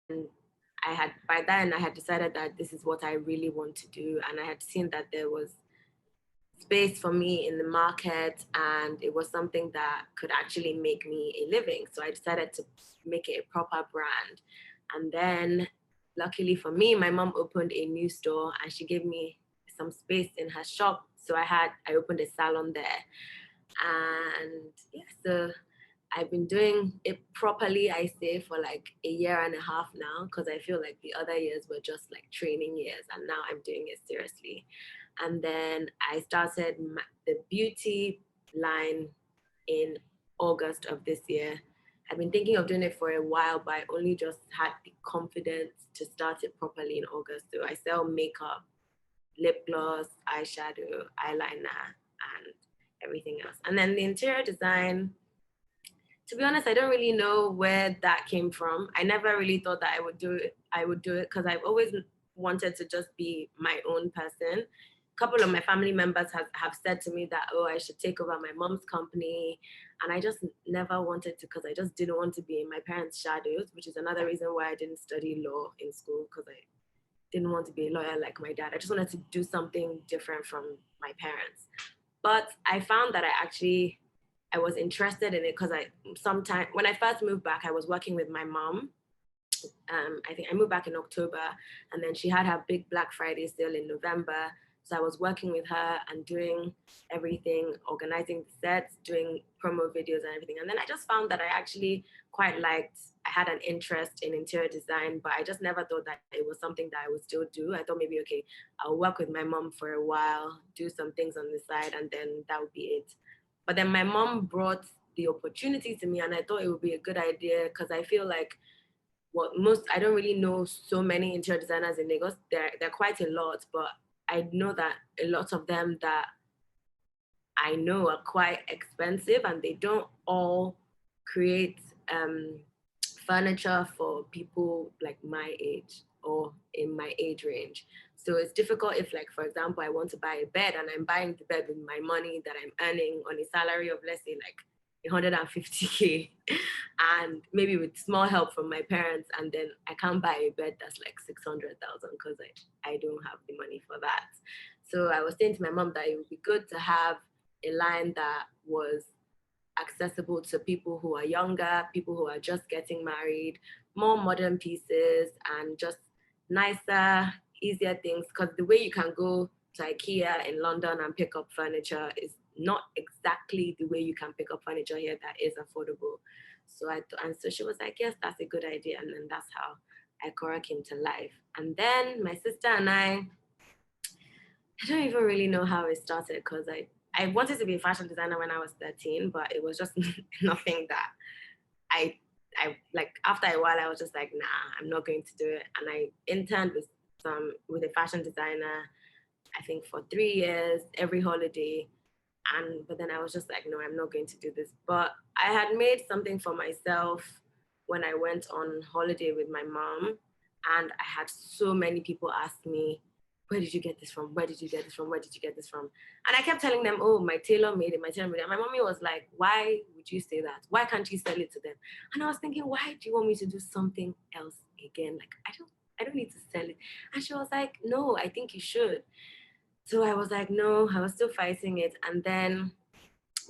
by then I had decided that this is what I really want to do. And I had seen that there was space for me in the market, and it was something that could actually make me a living. So I decided to make it a proper brand. And then luckily for me, my mom opened a new store and she gave me some space in her shop. So I opened a salon there. And yeah, so I've been doing it properly, I say, for like a year and a half now, because I feel like the other years were just like training years, and now I'm doing it seriously. And then I started the beauty line in August of this year. I've been thinking of doing it for a while, but I only just had the confidence to start it properly in August. So I sell makeup, lip gloss, eyeshadow, eyeliner, and everything else. And then the interior design, to be honest, I don't really know where that came from. I never really thought that I would do it. Because I've always wanted to just be my own person. A couple of my family members have said to me that, oh, I should take over my mom's company. And I just never wanted to, because I just didn't want to be in my parents' shadows, which is another reason why I didn't study law in school, because I didn't want to be a lawyer like my dad. I just wanted to do something different from my parents. But I found that I was interested in it because when I first moved back, I was working with my mom. I think I moved back in October, and then she had her big Black Friday sale in November. So I was working with her and doing everything, organizing the sets, doing promo videos and everything. And then I just found that I actually I had an interest in interior design, but I just never thought that it was something that I would still do. I thought maybe, okay, I'll work with my mom for a while, do some things on the side, and then that would be it. But then my mom brought the opportunity to me, and I thought it would be a good idea, because I feel like I don't really know so many interior designers in Lagos. There are quite a lot, but I know that a lot of them that I know are quite expensive, and they don't all create furniture for people like my age or in my age range. So it's difficult if, like, for example, I want to buy a bed and I'm buying the bed with my money that I'm earning on a salary of, let's say, like 150K, and maybe with small help from my parents, and then I can't buy a bed that's like 600,000 because I don't have the money for that. So I was saying to my mom that it would be good to have a line that was accessible to people who are younger, people who are just getting married, more modern pieces, and just nicer, easier things. Because the way you can go to IKEA in London and pick up furniture is not exactly the way you can pick up furniture here that is affordable. So she was like, yes, that's a good idea. And then that's how Icora came to life. And then my sister and I don't even really know how it started, because I wanted to be a fashion designer when I was 13, but it was just nothing that I like. After a while, I was just like, nah, I'm not going to do it. And I interned with a fashion designer, I think for 3 years, every holiday. But then I was just like, no, I'm not going to do this. But I had made something for myself when I went on holiday with my mom, and I had so many people ask me, where did you get this from? Where did you get this from? Where did you get this from? And I kept telling them, oh, my tailor made it, my tailor made it. And my mommy was like, why would you say that? Why can't you sell it to them? And I was thinking, why do you want me to do something else again? Like, I don't need to sell it. And she was like, no, I think you should. So I was like, no, I was still fighting it. And then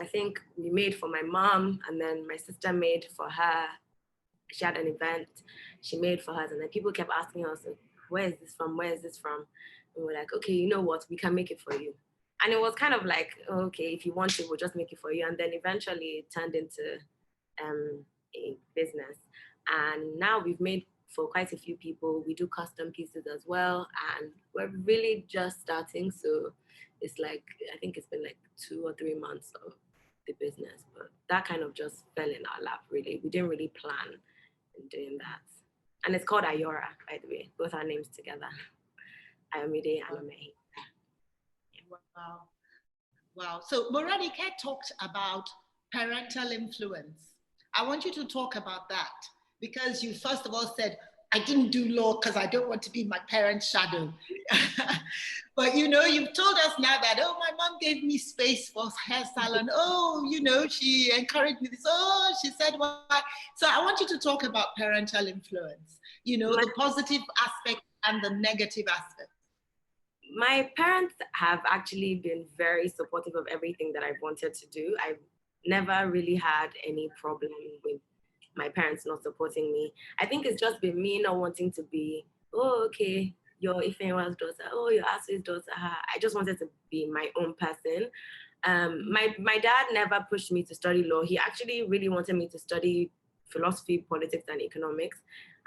I think we made for my mom, and then my sister made for her. She had an event, she made for hers, and then people kept asking us, where is this from? Where is this from? And we're like, okay, you know what? We can make it for you. And it was kind of like, okay, if you want it, we'll just make it for you. And then eventually it turned into a business. And now we've made for quite a few people. We do custom pieces as well. And we're really just starting. So it's like, I think it's been like 2 or 3 months of the business. But that kind of just fell in our lap, really. We didn't really plan in doing that. And it's called Ayora, by the way. Both our names together. Ayomide and Omoehi. Wow. Wow. So Morenike talked about parental influence. I want you to talk about that, because you first of all said, I didn't do law because I don't want to be my parents' shadow. But, you know, you've told us now that, oh, my mom gave me space for hair salon. Oh, you know, she encouraged me this. Oh, she said why. So I want you to talk about parental influence. the positive aspect and the negative aspect? My parents have actually been very supportive of everything that I've wanted to do. I've never really had any problem with my parents not supporting me. I think it's just been me not wanting to be, oh, okay, you're Ifeanyi's daughter, oh, you're Asu's daughter. I just wanted to be my own person. My dad never pushed me to study law. He actually really wanted me to study philosophy, politics, and economics.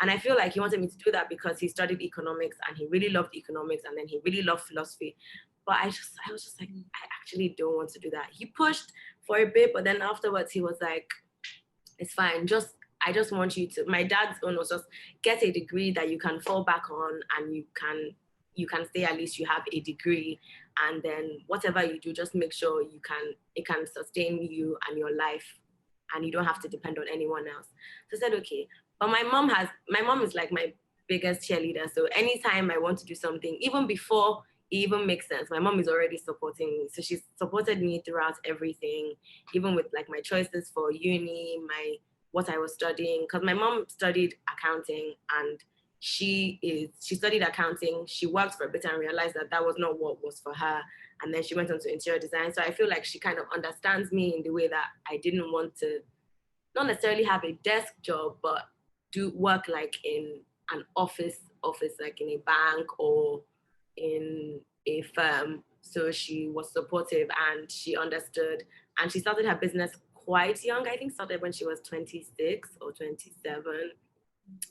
And I feel like he wanted me to do that because he studied economics and he really loved economics and then he really loved philosophy. But I was just like, I actually don't want to do that. He pushed for a bit, but then afterwards he was like, it's fine. I just want you to, my dad's own was just get a degree that you can fall back on and you can say at least you have a degree, and then whatever you do, just make sure it can sustain you and your life and you don't have to depend on anyone else. So I said, okay. But my mom is like my biggest cheerleader. So anytime I want to do something, even before it even makes sense, my mom is already supporting me. So she's supported me throughout everything, even with like my choices for uni, what I was studying. Because my mom studied accounting and she studied accounting. She worked for a bit and realized that was not what was for her. And then she went on to interior design. So I feel like she kind of understands me in the way that I didn't want to not necessarily have a desk job, but do work like in an office, like in a bank or in a firm. So she was supportive and she understood. And she started her business quite young. I think started when she was 26 or 27.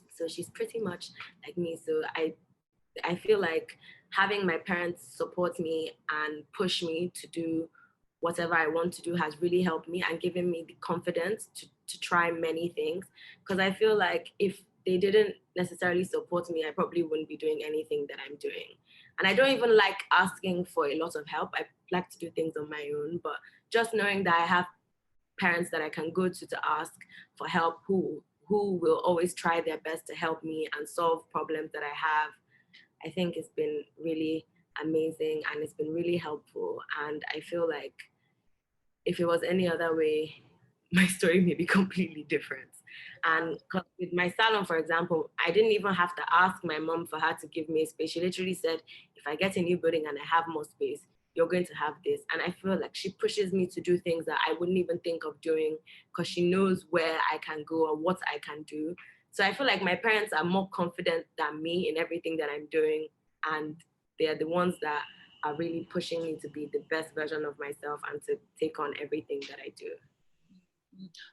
So she's pretty much like me. So I feel like having my parents support me and push me to do whatever I want to do has really helped me and given me the confidence to try many things. Because I feel like if they didn't necessarily support me, I probably wouldn't be doing anything that I'm doing. And I don't even like asking for a lot of help. I like to do things on my own, but just knowing that I have parents that I can go to ask for help who will always try their best to help me and solve problems that I have, I think it's been really amazing and it's been really helpful. And I feel like if it was any other way, my story may be completely different. And with my salon, for example, I didn't even have to ask my mom for her to give me a space. She literally said, if I get a new building and I have more space, you're going to have this. And I feel like she pushes me to do things that I wouldn't even think of doing because she knows where I can go or what I can do. So I feel like my parents are more confident than me in everything that I'm doing. And they're the ones that are really pushing me to be the best version of myself and to take on everything that I do.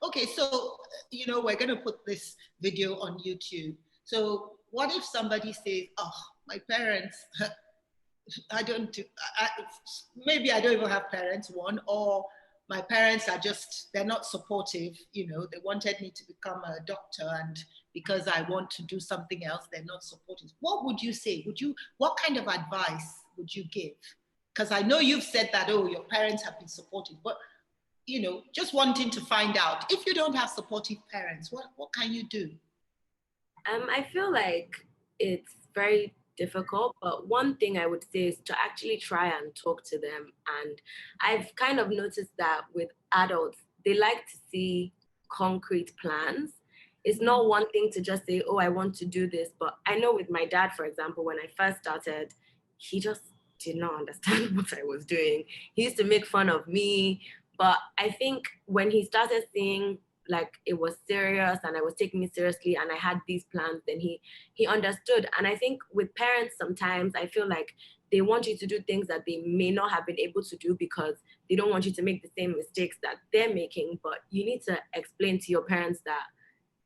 Okay, so, we're going to put this video on YouTube. So what if somebody says, oh, my parents, maybe I don't even have parents, one, or my parents are they're not supportive, they wanted me to become a doctor and because I want to do something else, they're not supportive. What would you say? What kind of advice would you give? Because I know you've said that, oh, your parents have been supportive, but just wanting to find out, if you don't have supportive parents, what can you do? I feel like it's very difficult, but one thing I would say is to actually try and talk to them. And I've kind of noticed that with adults, they like to see concrete plans. It's not one thing to just say, oh, I want to do this. But I know with my dad, for example, when I first started, he just did not understand what I was doing. He used to make fun of me. But I think when he started seeing like it was serious and I was taking it seriously and I had these plans, then he understood. And I think with parents, sometimes I feel like they want you to do things that they may not have been able to do because they don't want you to make the same mistakes that they're making. But you need to explain to your parents that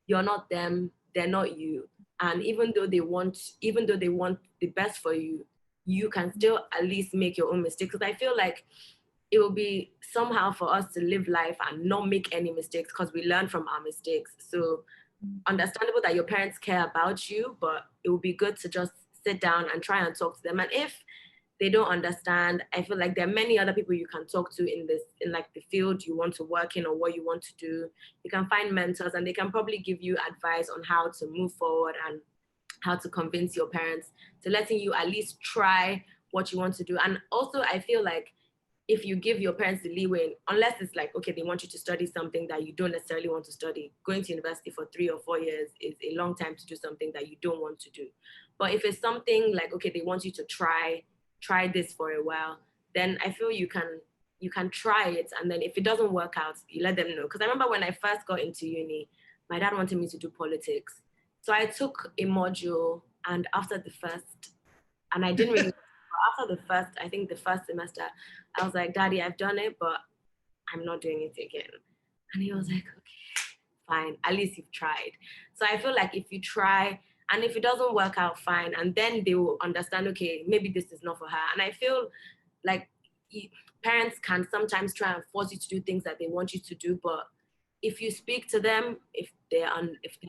you're not them, they're not you. And even though they want the best for you, you can still at least make your own mistakes. Because I feel like it will be somehow for us to live life and not make any mistakes because we learn from our mistakes. So understandable that your parents care about you, but it would be good to just sit down and try and talk to them. And if they don't understand, I feel like there are many other people you can talk to in like the field you want to work in or what you want to do. You can find mentors and they can probably give you advice on how to move forward and how to convince your parents to letting you at least try what you want to do. And also I feel like if you give your parents the leeway, unless it's like, okay, they want you to study something that you don't necessarily want to study, going to university for 3 or 4 years is a long time to do something that you don't want to do. But if it's something like, okay, they want you to try this for a while, then I feel you can try it. And then if it doesn't work out, you let them know. Because I remember when I first got into uni, my dad wanted me to do politics. So I took a module, and after the first, and I didn't really, after the first, I think the first semester, I was like, Daddy, I've done it, but I'm not doing it again. And he was like, okay, fine, at least you've tried. So I feel like if you try, and if it doesn't work out, fine, and then they will understand, okay, maybe this is not for her. And I feel like parents can sometimes try and force you to do things that they want you to do, but if you speak to them, if they're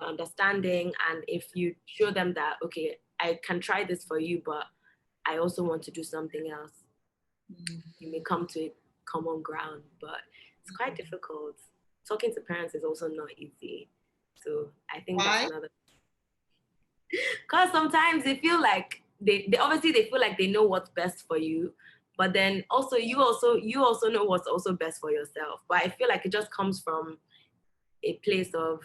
understanding, and if you show them that, okay, I can try this for you, but I also want to do something else, you may come to a common ground. But it's quite difficult. Talking to parents is also not easy. So I think Why? that's another. Because sometimes they feel like they obviously they feel like they know what's best for you, but then also you also know what's also best for yourself. But I feel like it just comes from a place of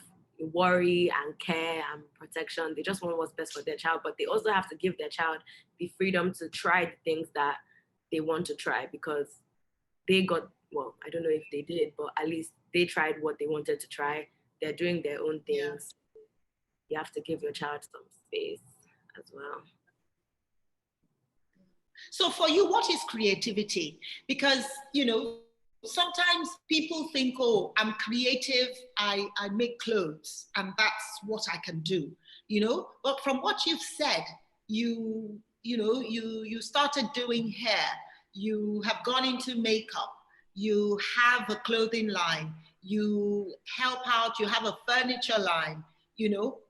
worry and care and protection. They just want what's best for their child, but they also have to give their child the freedom to try the things that they want to try, because they got, well, I don't know if they did, but at least they tried what they wanted to try. They're doing their own things. Yeah. You have to give your child some space as well. So for you, what is creativity? Because, sometimes people think, oh, I'm creative, I make clothes, and that's what I can do, But from what you've said, you started doing hair, you have gone into makeup, you have a clothing line, you help out, you have a furniture line,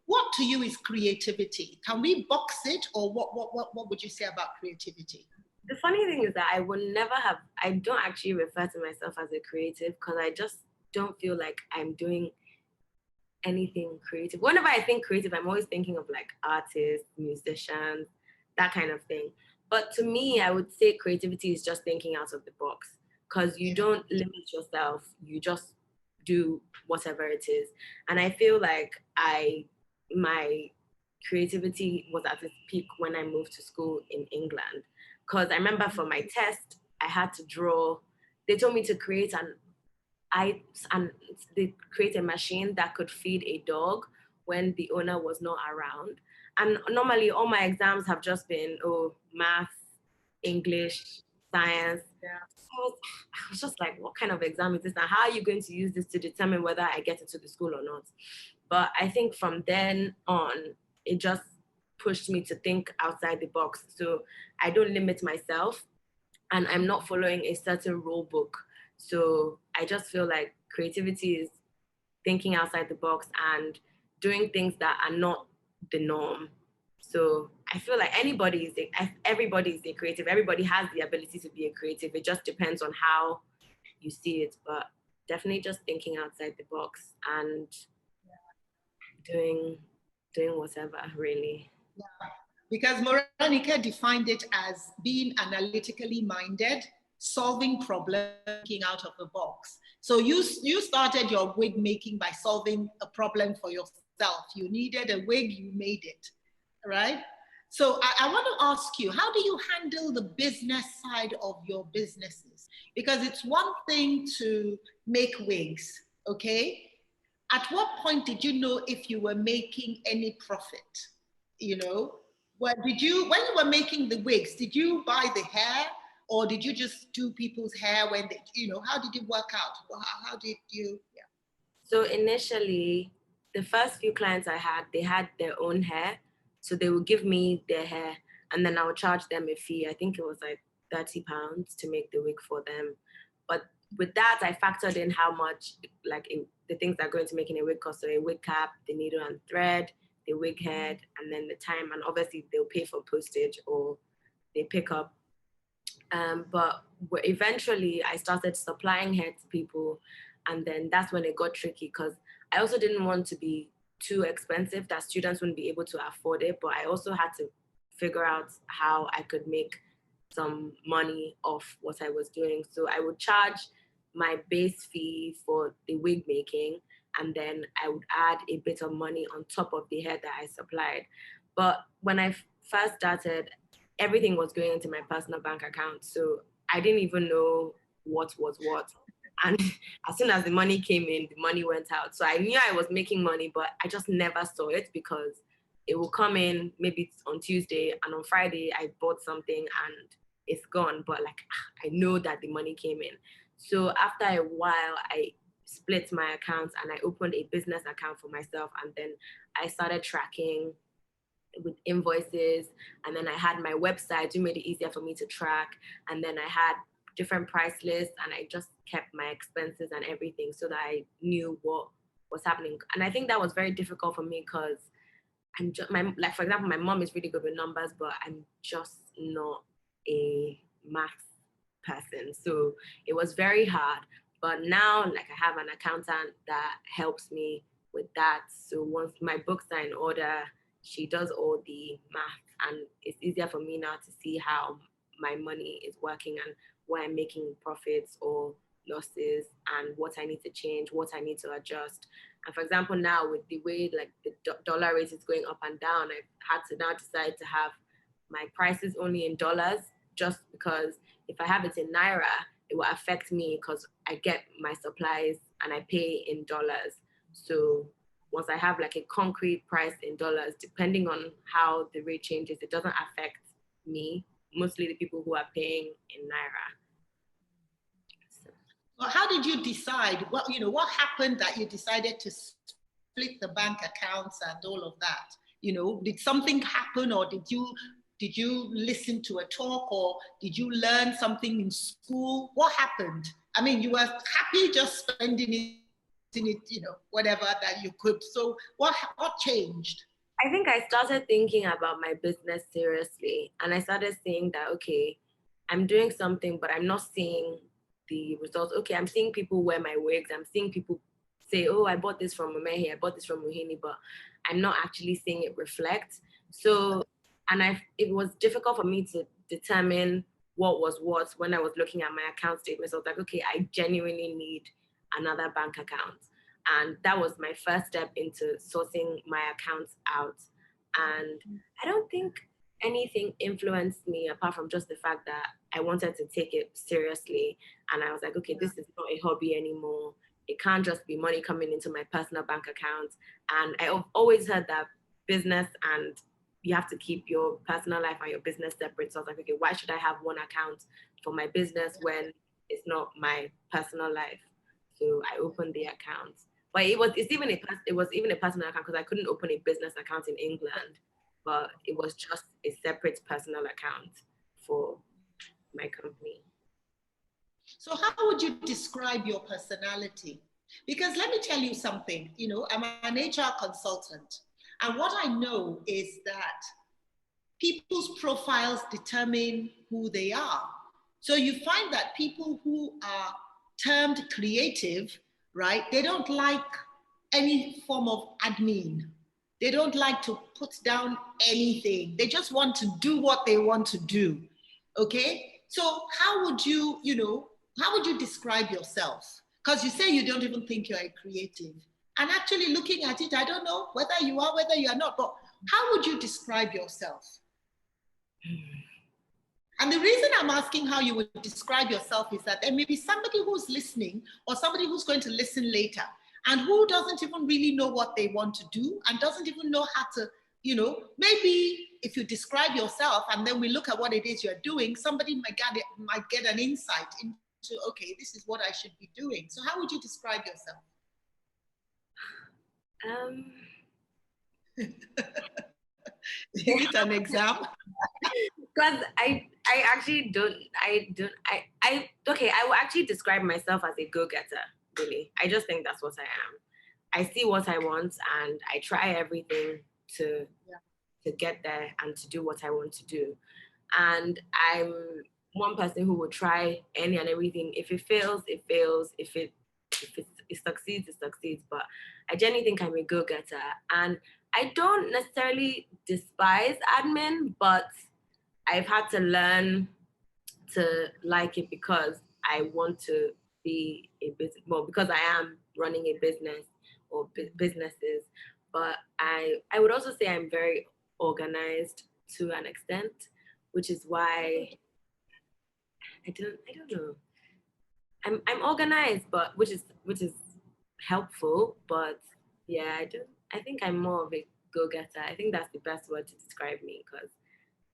What to you is creativity? Can we box it, or what would you say about creativity? The funny thing is that I don't actually refer to myself as a creative, because I just don't feel like I'm doing anything creative. Whenever I think creative, I'm always thinking of like artists, musicians, that kind of thing. But to me, I would say creativity is just thinking out of the box, because you don't limit yourself. You just do whatever it is. And I feel like my creativity was at its peak when I moved to school in England. Because I remember for my test, I had to draw. They told me to create they create a machine that could feed a dog when the owner was not around. And normally all my exams have just been, math, English, science. Yeah. So I was just like, what kind of exam is this? And how are you going to use this to determine whether I get into the school or not? But I think from then on, it just pushed me to think outside the box. So I don't limit myself, and I'm not following a certain rule book. So I just feel like creativity is thinking outside the box and doing things that are not the norm. So I feel like everybody is a creative. Everybody has the ability to be a creative. It just depends on how you see it. But definitely just thinking outside the box and doing whatever, really. Yeah. Because Morenike defined it as being analytically minded, solving problems, thinking out of the box. So you started your wig making by solving a problem for yourself. You needed a wig, you made it, right? So I want to ask you, how do you handle the business side of your businesses? Because it's one thing to make wigs, okay? At what point did you know if you were making any profit? When you were making the wigs, did you buy the hair, or did you just do people's hair when they, how did it work out? How did you, yeah. So initially, the first few clients I had, they had their own hair. So they would give me their hair, and then I would charge them a fee. I think it was like £30 to make the wig for them. But with that, I factored in how much, the things that are going to make in a wig cost. So a wig cap, the needle and thread, the wig head, and then the time. And obviously they'll pay for postage or they pick up. But eventually I started supplying hair to people. And then that's when it got tricky, because I also didn't want to be too expensive that students wouldn't be able to afford it. But I also had to figure out how I could make some money off what I was doing. So I would charge my base fee for the wig making, and then I would add a bit of money on top of the hair that I supplied. But when I first started, everything was going into my personal bank account. So I didn't even know what was what. And as soon as the money came in, the money went out. So I knew I was making money, but I just never saw it because it will come in maybe on Tuesday, and on Friday I bought something and it's gone. But like, I know that the money came in. So after a while, I split my accounts and I opened a business account for myself. And then I started tracking with invoices. And then I had my website, who made it easier for me to track. And then I had different price lists, and I just kept my expenses and everything so that I knew what was happening. And I think that was very difficult for me because I'm just like, for example, my mom is really good with numbers, but I'm just not a math person. So it was very hard. But now, like, I have an accountant that helps me with that. So once my books are in order, she does all the math, and it's easier for me now to see how my money is working and where I'm making profits or losses, and what I need to change, what I need to adjust. And for example, now with the way like the dollar rate is going up and down, I've had to now decide to have my prices only in dollars, just because if I have it in naira, it will affect me because I get my supplies and I pay in dollars. So once I have like a concrete price in dollars, depending on how the rate changes, it doesn't affect me, mostly the people who are paying in naira. So. Well, how did you decide? What happened that you decided to split the bank accounts and all of that? Did something happen, or did you listen to a talk, or did you learn something in school? What happened? I mean, you were happy just spending it, whatever that you could. So what changed? I think I started thinking about my business seriously, and I started saying that, okay, I'm doing something, but I'm not seeing the results. Okay, I'm seeing people wear my wigs. I'm seeing people say, oh, I bought this from Omoehi, I bought this from Mohini, but I'm not actually seeing it reflect. So, and it was difficult for me to determine what was what when I was looking at my account statements. I was like, okay, I genuinely need another bank account. And that was my first step into sorting my accounts out. And I don't think anything influenced me apart from just the fact that I wanted to take it seriously. And I was like, okay, this is not a hobby anymore. It can't just be money coming into my personal bank account. And I've always heard that business and you have to keep your personal life and your business separate. So I was like, okay, why should I have one account for my business when it's not my personal life? So I opened the account. But it was even a personal account because I couldn't open a business account in England, but it was just a separate personal account for my company. So how would you describe your personality? Because let me tell you something, I'm an HR consultant. And what I know is that people's profiles determine who they are. So you find that people who are termed creative, right, they don't like any form of admin. They don't like to put down anything. They just want to do what they want to do. Okay? So how would you describe yourself? Because you say you don't even think you're a creative. And actually looking at it, I don't know whether you are, whether you are not, but how would you describe yourself? And the reason I'm asking how you would describe yourself is that there may be somebody who's listening or somebody who's going to listen later and who doesn't even really know what they want to do and doesn't even know how to, maybe if you describe yourself and then we look at what it is you're doing, somebody might get an insight into, okay, this is what I should be doing. So how would you describe yourself? Is it an exam? Because I actually okay, I will actually describe myself as a go-getter, really. I just think that's what I am. I see what I want and I try everything to get there and to do what I want to do. And I'm one person who will try any and everything. If it fails, it fails. If it succeeds, it succeeds. But I genuinely think I'm a go-getter. And I don't necessarily despise admin, but I've had to learn to like it because I want to be a business, well, because I am running a business or businesses, but I would also say I'm very organized to an extent, which is why I don't know. I'm organized, but which is helpful, but yeah, I think I'm more of a go-getter. I think that's the best word to describe me because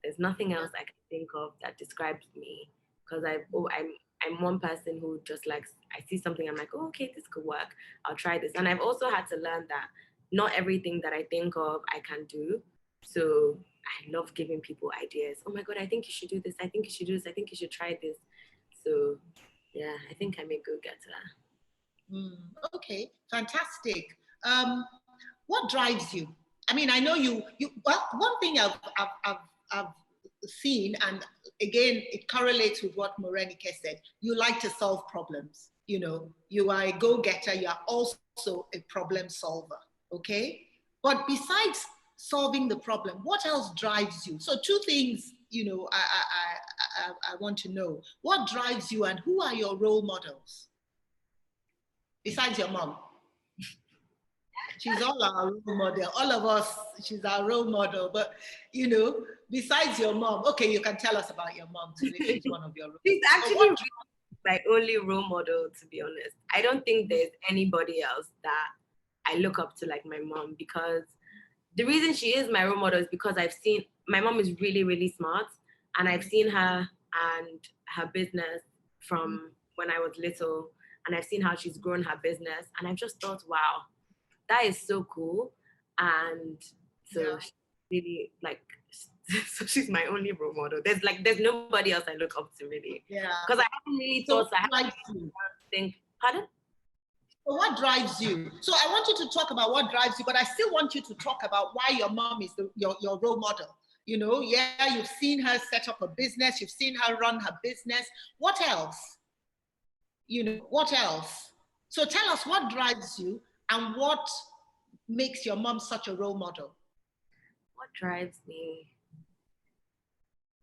there's nothing else I can think of that describes me. Because I'm one person who just likes, I see something, I'm like, oh, okay, this could work. I'll try this. And I've also had to learn that not everything that I think of I can do. So I love giving people ideas. Oh my God, I think you should do this. I think you should do this. I think you should try this. So yeah, I think I'm a go-getter. Okay, fantastic. What drives you? I mean, I know you. Well, one thing I've seen, and again, it correlates with what Morenike said. You like to solve problems. You know, you are a go-getter. You are also a problem solver. Okay, but besides solving the problem, what else drives you? So, two things. You know, I want to know what drives you, and who are your role models besides your mom? She's all our role model. All of us, she's our role model. But, you know, besides your mom, okay, you can tell us about your mom too, if she's one of your role models. She's actually my only role model, to be honest. I don't think there's anybody else that I look up to like my mom, because the reason she is my role model is because I've seen, my mom is really, really smart, and I've seen her and her business from when I was little, and I've seen how she's grown her business, and I've just thought, wow, that is so cool. And so she's really like, so she's my only role model. There's nobody else I look up to really. Yeah. Because I haven't really thought, I haven't think, pardon? So what drives you? So I want you to talk about what drives you, but I still want you to talk about why your mom is your role model. You know, yeah, you've seen her set up a business, you've seen her run her business. What else? You know, what else? So tell us what drives you and what makes your mom such a role model. What drives me?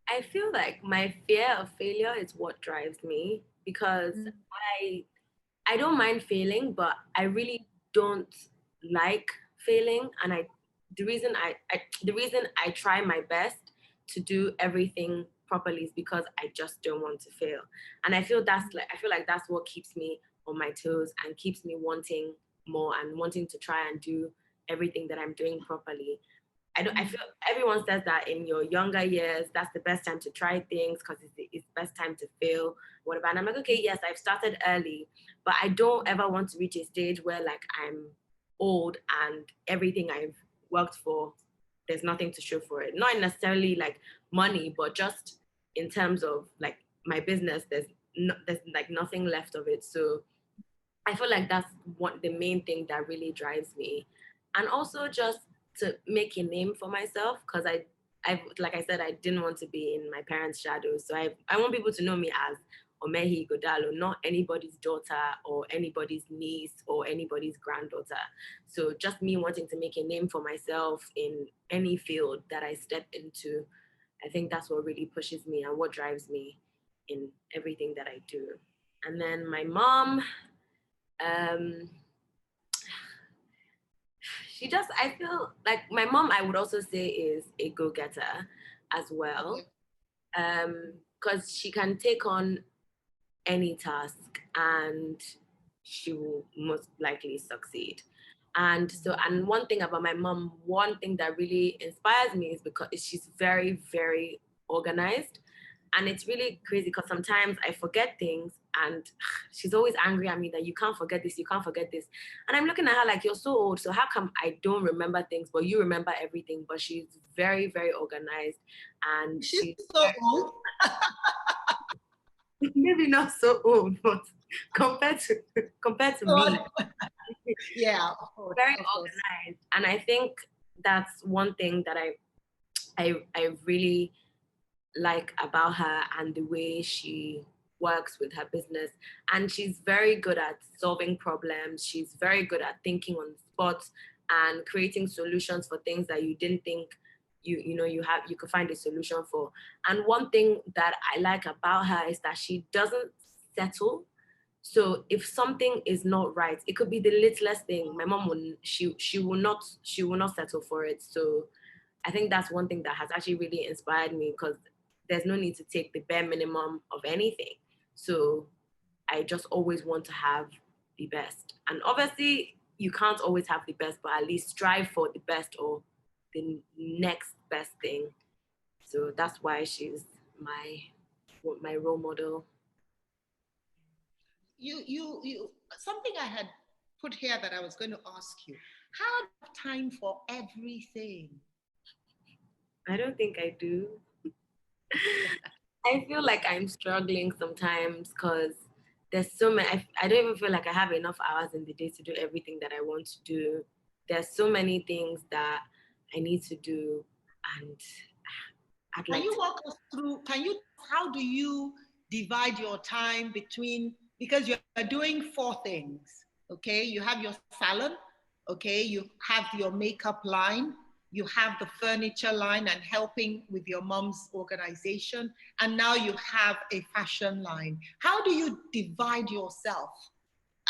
I feel like my fear of failure is what drives me, because I don't mind failing, but I really don't like failing. And the reason I try my best to do everything properly is because I just don't want to fail. And I feel like that's what keeps me on my toes and keeps me wanting more and wanting to try and do everything that I'm doing properly. I feel everyone says that in your younger years, that's the best time to try things because it's the best time to fail, whatever. And I'm like, okay, yes, I've started early, but I don't ever want to reach a stage where like I'm old and everything I've worked for, there's nothing to show for it. Not necessarily like money, but just in terms of like my business, there's like nothing left of it. So I feel like that's the main thing that really drives me. And also just to make a name for myself, because I like I said, I didn't want to be in my parents' shadows. So I want people to know me as Omoehi Igodalo, not anybody's daughter or anybody's niece or anybody's granddaughter. So just me wanting to make a name for myself in any field that I step into, I think that's what really pushes me and what drives me in everything that I do. And then my mom, I feel like my mom, I would also say, is a go-getter as well. Because she can take on any task and she will most likely succeed. And one thing about my mom, one thing that really inspires me is because she's very, very organized. And it's really crazy because sometimes I forget things and she's always angry at me that you can't forget this, you can't forget this. And I'm looking at her like, you're so old, so how come I don't remember things, but you remember everything? But she's very, very organized. And she's so old. Maybe not so old, but compared to me. Yeah, very organized. And I think that's one thing that I really like about her and the way she works with her business. And she's very good at solving problems. She's very good at thinking on the spot and creating solutions for things that you didn't think you could find a solution for. And one thing that I like about her is that she doesn't settle. So if something is not right, it could be the littlest thing. My mom will she will not settle for it. So I think that's one thing that has actually really inspired me, because there's no need to take the bare minimum of anything. So I just always want to have the best. And obviously, you can't always have the best, but at least strive for the best or the next best thing. So that's why she's my role model. You something I had put here that I was going to ask you. How do you have time for everything? I don't think I do. I feel like I'm struggling sometimes because there's so many. I don't even feel like I have enough hours in the day to do everything that I want to do. There's so many things that I need to do, and I'd Can like you to. walk us through? How do you divide your time between, because you're doing four things, okay? You have your salon, okay? You have your makeup line, you have the furniture line and helping with your mom's organization, and now you have a fashion line. How do you divide yourself?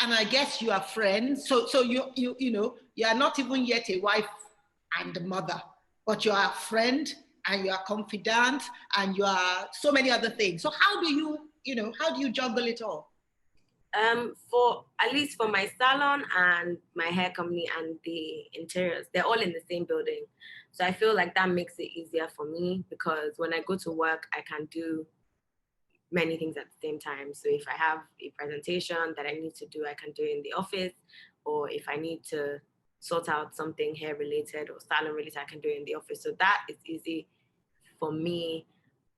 And I guess you are friends, so you are not even yet a wife and a mother, but you are a friend and you are confidant and you are so many other things. So how do you juggle it all? For at least for my salon and my hair company and the interiors, they're all in the same building. So I feel like that makes it easier for me, because when I go to work, I can do many things at the same time. So if I have a presentation that I need to do, I can do it in the office. Or if I need to sort out something hair related or salon related, I can do it in the office. So that is easy for me.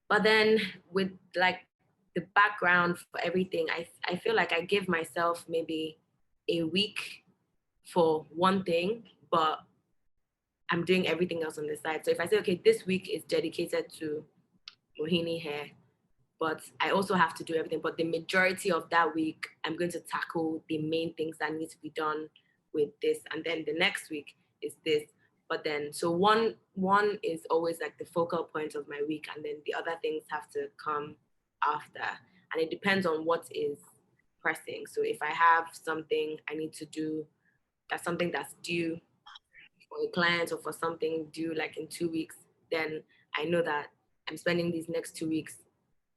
But then with like the background for everything, I feel like I give myself maybe a week for one thing, but I'm doing everything else on the side. So if I say, okay, this week is dedicated to Mohini hair, but I also have to do everything. But the majority of that week, I'm going to tackle the main things that need to be done with this. And then the next week is this. But then, so one is always like the focal point of my week, and then the other things have to come after. And it depends on what is pressing. So if I have something I need to do, that's something that's due for a client or for something due like in 2 weeks, then I know that I'm spending these next 2 weeks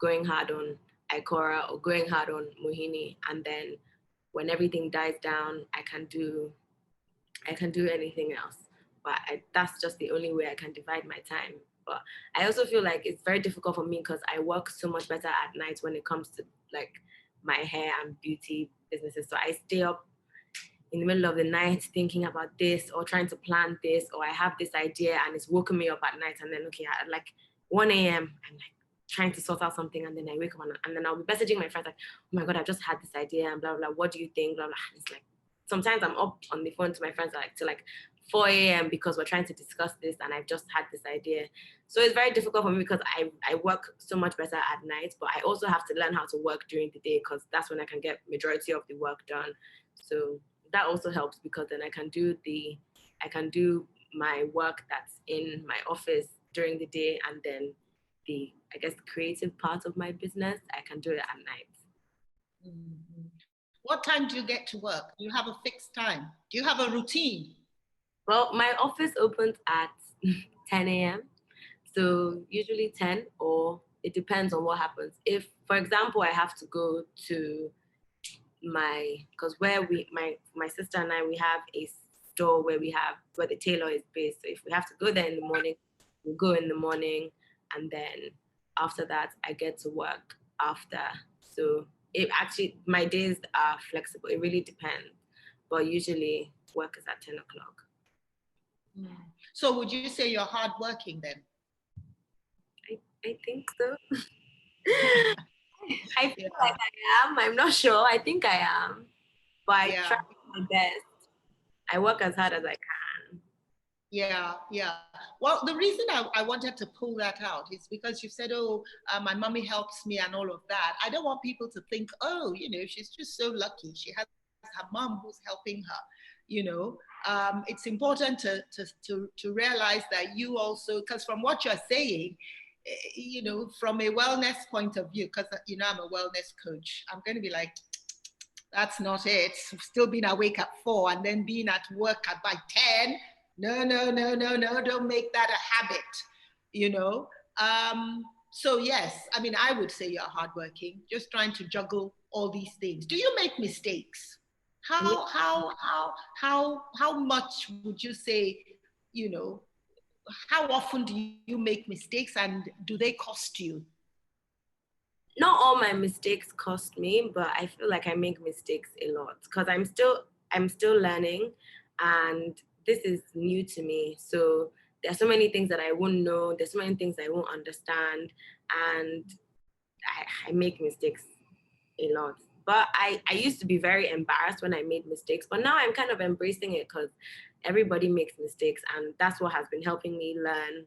going hard on Icora or going hard on Mohini, and then when everything dies down, I can do anything else. But that's just the only way I can divide my time. But I also feel like it's very difficult for me because I work so much better at night when it comes to like my hair and beauty businesses. So I stay up in the middle of the night thinking about this or trying to plan this, or I have this idea and it's woken me up at night, and then okay, at like 1 a.m. I'm like trying to sort out something, and then I wake up and then I'll be messaging my friends like, oh my god, I just had this idea and blah blah. What do you think? Blah blah. It's like sometimes I'm up on the phone to my friends like to like 4 a.m. because we're trying to discuss this and I've just had this idea. So it's very difficult for me because I work so much better at night, but I also have to learn how to work during the day because that's when I can get majority of the work done. So that also helps because then I can do my work that's in my office during the day, and then the I guess creative part of my business I can do it at night. Mm-hmm. What time do you get to work? Do you have a fixed time? Do you have a routine? Well, my office opens at 10 a.m. So usually 10, or it depends on what happens. If, for example, I have to go to because where my sister and I, we have a store where the tailor is based. So if we have to go there in the morning, we'll go in the morning, and then after that I get to work after. So it actually, my days are flexible. It really depends, but usually work is at 10 o'clock. Mm. So would you say you're hardworking then? I think so. I feel Yeah. like I am. I'm not sure. I think I am, but I Yeah. try my best. I work as hard as I can. Yeah, yeah. Well, the reason I wanted to pull that out is because you said, oh, my mommy helps me and all of that. I don't want people to think, oh, she's just so lucky. She has her mom who's helping her, you know. it's important to realize that you also, because from what you're saying, you know, from a wellness point of view, because, you know, I'm a wellness coach, I'm going to be like, that's not it. Still being awake at 4 and then being at work at by 10. No, no, no, no, no. Don't make that a habit, you know. So yes, I mean, I would say you're hardworking, just trying to juggle all these things. Do you make mistakes? How much would you say, you know, how often do you make mistakes and do they cost you? Not all my mistakes cost me, but I feel like I make mistakes a lot because I'm still learning, and this is new to me. So there's so many things that I won't know. There's so many things I won't understand, and I make mistakes a lot. But I used to be very embarrassed when I made mistakes, but now I'm kind of embracing it because everybody makes mistakes, and that's what has been helping me learn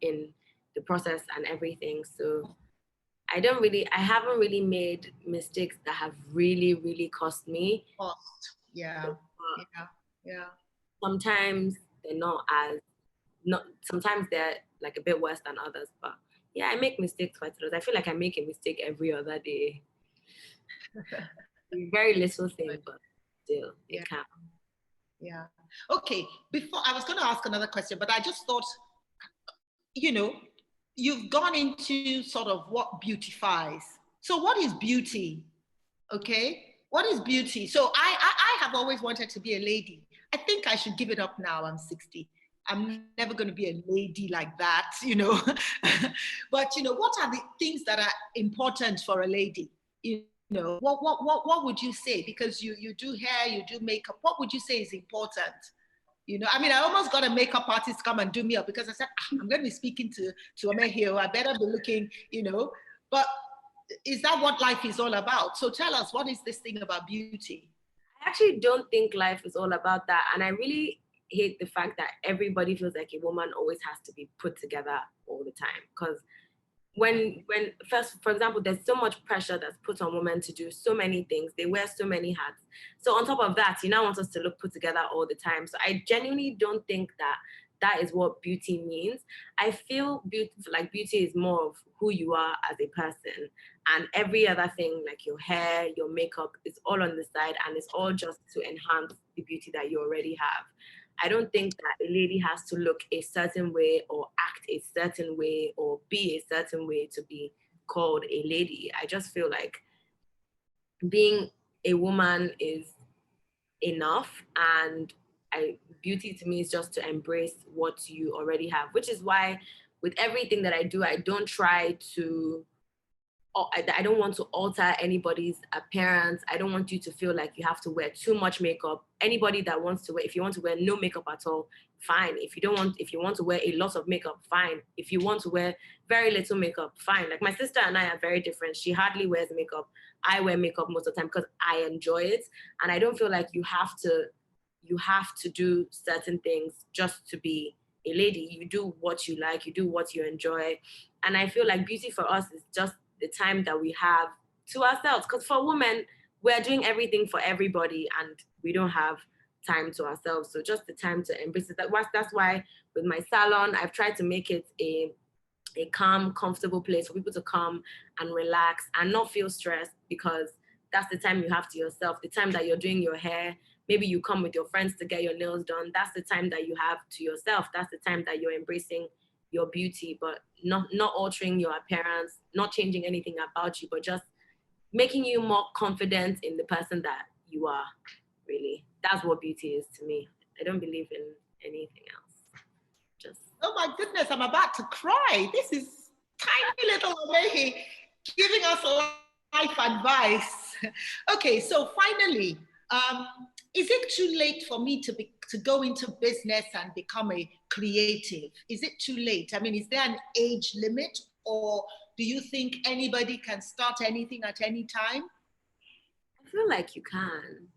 in the process and everything. So I haven't really made mistakes that have really, really cost me. Cost, yeah, yeah, yeah. Sometimes they're sometimes they're like a bit worse than others, but yeah, I make mistakes quite a lot. I feel like I make a mistake every other day. Very little thing, but still, it can. Yeah. Okay, before I was going to ask another question, but I just thought, you know, you've gone into sort of what beautifies. So what is beauty? Okay, what is beauty? So I have always wanted to be a lady. I think I should give it up now. I'm 60. I'm never going to be a lady like that, you know. But, you know, what are the things that are important for a lady? You know, what would you say? Because you do hair, you do makeup. What would you say is important? You know, I mean, I almost got a makeup artist come and do me up because I said, I'm going to be speaking to Omoehi. I better be looking, you know. But is that what life is all about? So tell us, what is this thing about beauty? I actually don't think life is all about that. And I really hate the fact that everybody feels like a woman always has to be put together all the time. Because when first, for example, there's so much pressure that's put on women to do so many things. They wear so many hats. So on top of that, you now want us to look put together all the time. So I genuinely don't think that that is what beauty means. I feel beauty is more of who you are as a person, and every other thing like your hair, your makeup is all on the side, and it's all just to enhance the beauty that you already have. I don't think that a lady has to look a certain way or act a certain way or be a certain way to be called a lady. I just feel like being a woman is enough, and beauty to me is just to embrace what you already have, which is why with everything that I do, I don't try to I don't want to alter anybody's appearance. I don't want you to feel like you have to wear too much makeup. Anybody that wants to wear, if you want to wear no makeup at all, fine. If you want to wear a lot of makeup, fine. If you want to wear very little makeup, fine. Like my sister and I are very different. She hardly wears makeup. I wear makeup most of the time because I enjoy it. And I don't feel like you have to do certain things just to be a lady. You do what you like, you do what you enjoy. And I feel like beauty for us is just the time that we have to ourselves. Because for women, we're doing everything for everybody and we don't have time to ourselves. So just the time to embrace it. That's why with my salon, I've tried to make it a calm, comfortable place for people to come and relax and not feel stressed, because that's the time you have to yourself. The time that you're doing your hair, maybe you come with your friends to get your nails done. That's the time that you have to yourself. That's the time that you're embracing your beauty, but not altering your appearance, not changing anything about you, but just making you more confident in the person that you are, really. That's what beauty is to me. I don't believe in anything else. Just. Oh my goodness, I'm about to cry. This is tiny little Omoehi giving us life advice. Okay, so finally, is it too late for me to go into business and become a creative? Is it too late? I mean, is there an age limit, or do you think anybody can start anything at any time? I feel like you can.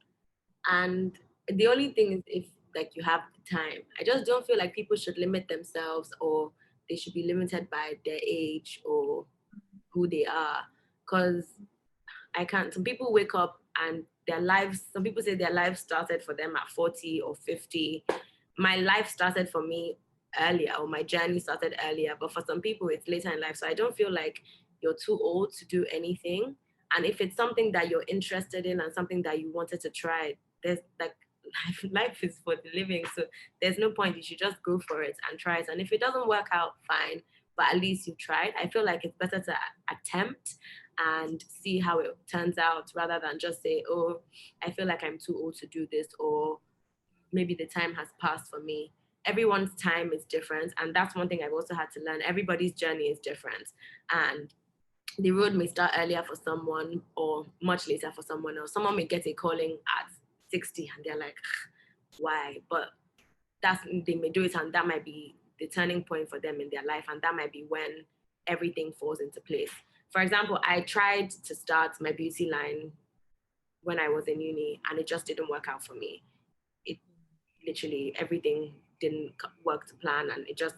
And the only thing is if like you have the time. I just don't feel like people should limit themselves, or they should be limited by their age or who they are. Because some people wake up and their lives, some people say their life started for them at 40 or 50. My life started for me earlier, or my journey started earlier, but for some people it's later in life. So I don't feel like you're too old to do anything. And if it's something that you're interested in and something that you wanted to try, there's like life is for the living. So there's no point. You should just go for it and try it. And if it doesn't work out, fine. But at least you tried. I feel like it's better to attempt and see how it turns out rather than just say, oh, I feel like I'm too old to do this, or maybe the time has passed for me. Everyone's time is different. And that's one thing I've also had to learn. Everybody's journey is different. And the road may start earlier for someone or much later for someone else. Someone may get a calling at 60 and they're like, why? But they may do it, and that might be the turning point for them in their life, and that might be when everything falls into place. For example, I tried to start my beauty line when I was in uni, and it just didn't work out for me. It literally, everything didn't work to plan, and it just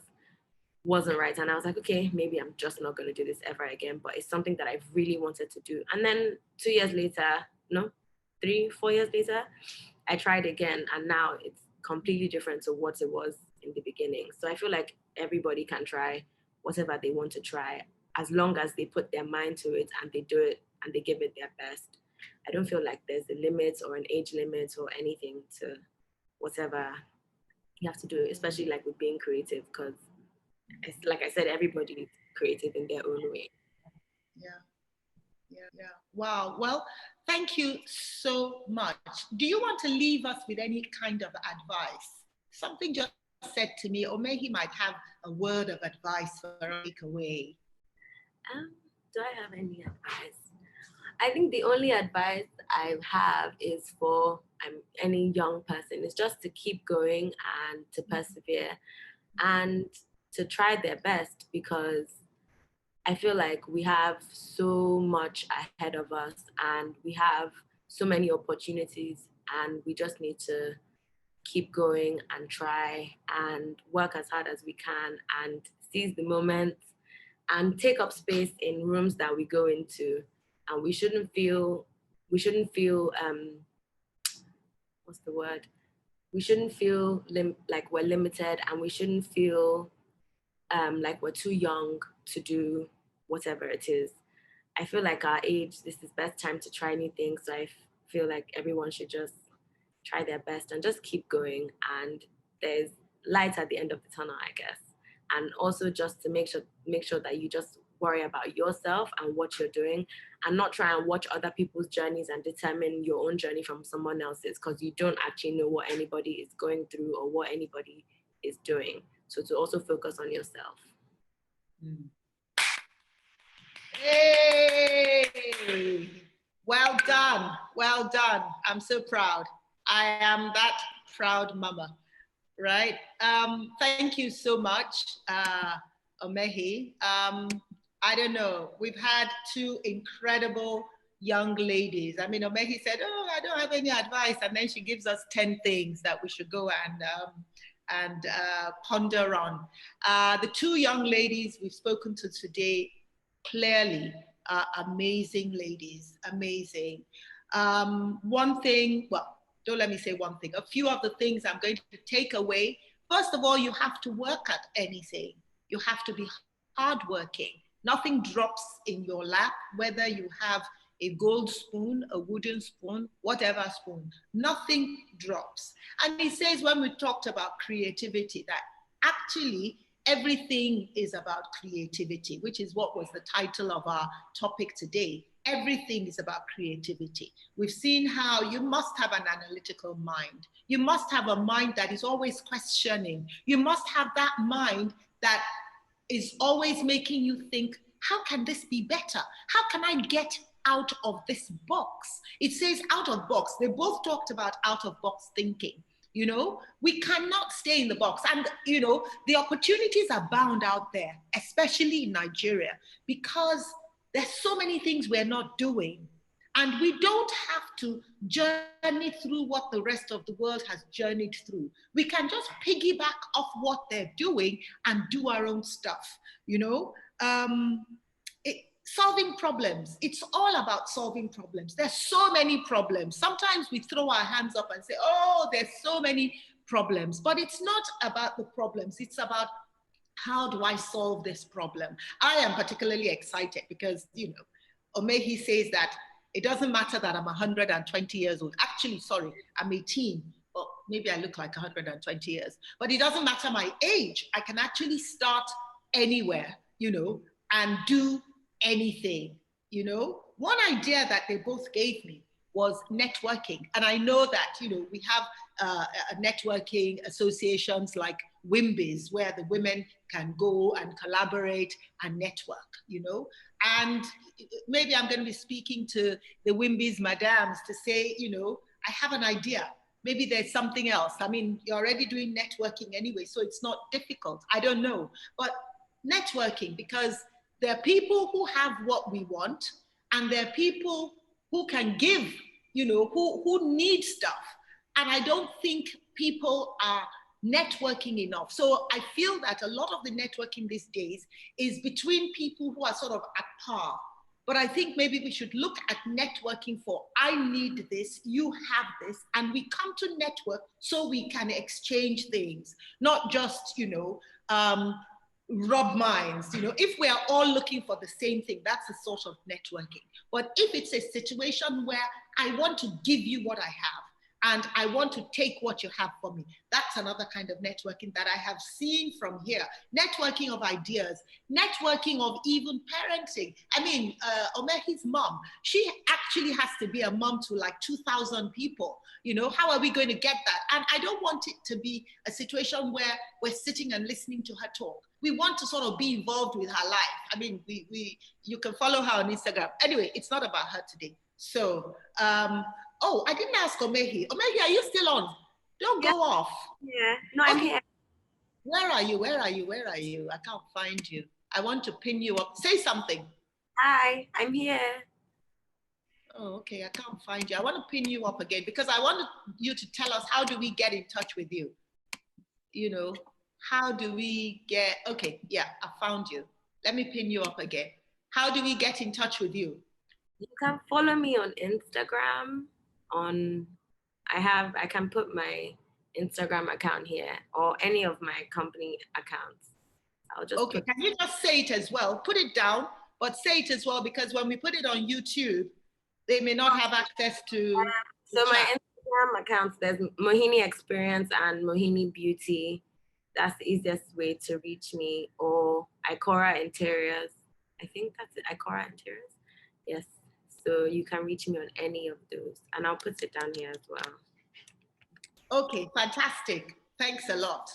wasn't right. And I was like, okay, maybe I'm just not going to do this ever again. But it's something that I really wanted to do. And then 2 years later, no, 3, 4 years later, I tried again, and now it's completely different to what it was in the beginning. So I feel like everybody can try whatever they want to try, as long as they put their mind to it and they do it and they give it their best. I don't feel like there's a limit or an age limit or anything to whatever you have to do, especially like with being creative, because like I said, everybody is creative in their own way. Yeah. Wow. Well, thank you so much. Do you want to leave us with any kind of advice? Something just said to me, Omoehi might have a word of advice for a takeaway. Do I have any advice? I think the only advice I have is for any young person is just to keep going and to persevere and to try their best, because I feel like we have so much ahead of us and we have so many opportunities, and we just need to keep going and try and work as hard as we can and seize the moment and take up space in rooms that we go into. And we shouldn't feel what's the word? We shouldn't feel like we're limited, and we shouldn't feel like we're too young to do whatever it is. I feel like our age, this is best time to try new things. So I feel like everyone should just try their best and just keep going. And there's light at the end of the tunnel, I guess. And also just to make sure that you just worry about yourself and what you're doing, and not try and watch other people's journeys and determine your own journey from someone else's, because you don't actually know what anybody is going through or what anybody is doing. So to also focus on yourself. Hey! Well done. Well done. I'm so proud. I am that proud mama, right? Thank you so much, Omoehi. I don't know. We've had two incredible young ladies. I mean, Omoehi said, oh, I don't have any advice. And then she gives us 10 things that we should go and ponder on. The two young ladies we've spoken to today clearly are amazing ladies, amazing. One thing, well, don't let me say one thing. A few of the things I'm going to take away. First of all, you have to work at anything. You have to be hardworking. Nothing drops in your lap, whether you have a gold spoon, a wooden spoon, whatever spoon, nothing drops. And he says when we talked about creativity, that actually everything is about creativity, which is what was the title of our topic today. Everything is about creativity. We've seen how you must have an analytical mind. You must have a mind that is always questioning. You must have that mind that is always making you think, how can this be better? How can I get out of this box? It says out of box. They both talked about out of box thinking. You know, we cannot stay in the box. And, you know, the opportunities are bound out there, especially in Nigeria, because there's so many things we're not doing. And we don't have to journey through what the rest of the world has journeyed through. We can just piggyback off what they're doing and do our own stuff, you know? solving problems. It's all about solving problems. There's so many problems. Sometimes we throw our hands up and say, oh, there's so many problems, but it's not about the problems. It's about, how do I solve this problem? I am particularly excited because, you know, Omoehi says that it doesn't matter that I'm 120 years old. Actually, sorry, I'm 18. Well, maybe I look like 120 years, but it doesn't matter my age. I can actually start anywhere, you know, and do anything, you know. One idea that they both gave me was networking. And I know that, you know, we have networking associations like WIMBIS, where the women can go and collaborate and network, you know. And maybe I'm going to be speaking to the WIMBIS madams to say, you know, I have an idea. Maybe there's something else. I mean, you're already doing networking anyway, so it's not difficult. I don't know. But networking, because there are people who have what we want, and there are people who can give, you know, who need stuff. And I don't think people are networking enough. So I feel that a lot of the networking these days is between people who are sort of at par. But I think maybe we should look at networking for, I need this, you have this, and we come to network so we can exchange things, not just, you know, rub minds. You know, if we are all looking for the same thing, that's a sort of networking. But if it's a situation where I want to give you what I have, and I want to take what you have for me, that's another kind of networking that I have seen from here. Networking of ideas, networking of even parenting. I mean, Omoehi's mom, she actually has to be a mom to like 2,000 people. You know, how are we going to get that? And I don't want it to be a situation where we're sitting and listening to her talk. We want to sort of be involved with her life. I mean, you can follow her on Instagram. Anyway, it's not about her today. So, oh, I didn't ask Omoehi. Omoehi, are you still on? Don't go off. Yeah, no, I'm here. Where are you? Where are you? Where are you? I can't find you. I want to pin you up. Say something. Hi, I'm here. Oh, okay. I can't find you. I want to pin you up again because I want you to tell us, how do we get in touch with you? You know, how do we get, okay, yeah, I found you. Let me pin you up again. How do we get in touch with you? You can follow me on Instagram. I can put my Instagram account here, or any of my company accounts. I'll just okay. Can you just say it as well? Put it down, but say it as well, because when we put it on YouTube, they may not have access to. So my Instagram accounts, there's Mohini Experience and Mohini Beauty. That's the easiest way to reach me. Or Icora Interiors. I think that's it. Icora Interiors. Yes. So you can reach me on any of those, and I'll put it down here as well. Okay, fantastic. Thanks a lot.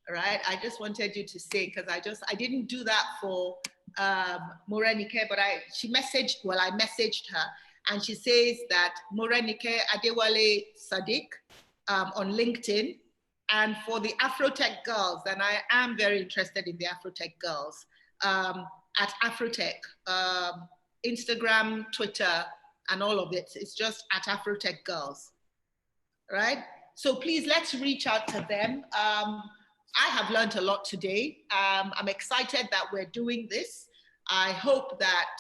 All right. I just wanted you to say, because I didn't do that for Morenike, but I messaged her, and she says that Morenike Adewale Sadiq on LinkedIn, and for the Afrotech girls, and I am very interested in the Afrotech girls, at Afrotech, Instagram, Twitter, and all of it. It's just at Afrotech girls, right? So please, let's reach out to them. I have learned a lot today. I'm excited that we're doing this. I hope that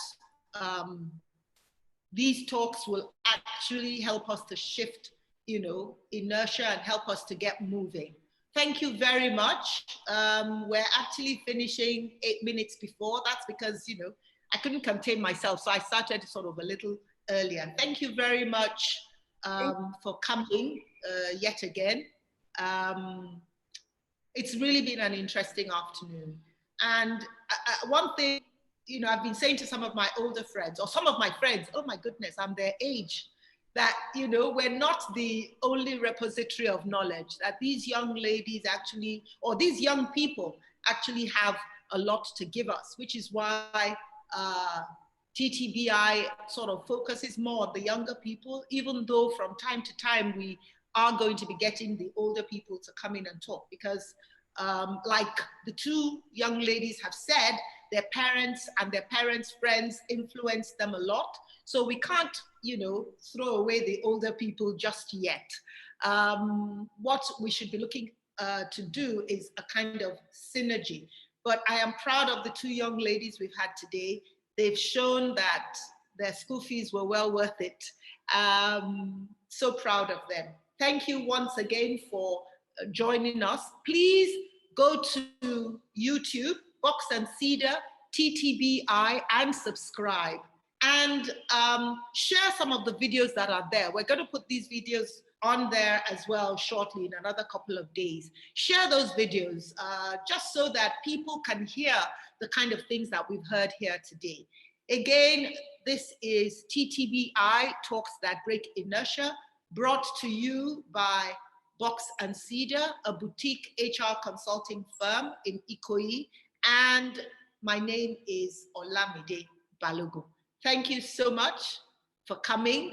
these talks will actually help us to shift, you know, inertia and help us to get moving. Thank you very much. We're actually finishing 8 minutes before. That's because, you know, I couldn't contain myself, so I started sort of a little earlier. Thank you very much for coming yet again. It's really been an interesting afternoon. And one thing, you know, I've been saying to some of my older friends, or some of my friends, oh my goodness, I'm their age, that, you know, we're not the only repository of knowledge, that these young ladies actually, or these young people actually have a lot to give us, which is why TTBI sort of focuses more on the younger people, even though from time to time we are going to be getting the older people to come in and talk, because like the two young ladies have said, their parents and their parents' friends influence them a lot. So we can't, you know, throw away the older people just yet. What we should be looking to do is a kind of synergy. But I am proud of the two young ladies we've had today. they've shown that their school fees were well worth it. So proud of them. Thank you once again for joining us. Please go to YouTube, Box and Cedar, TTBI, and subscribe. And share some of the videos that are there. We're going to put these videos on there as well shortly in another couple of days. Share those videos just so that people can hear the kind of things that we've heard here today. Again, this is TTBI, Talks That Break Inertia, brought to you by Box and Cedar, a boutique HR consulting firm in Ikoyi. And my name is Olamide Balogun. Thank you so much for coming.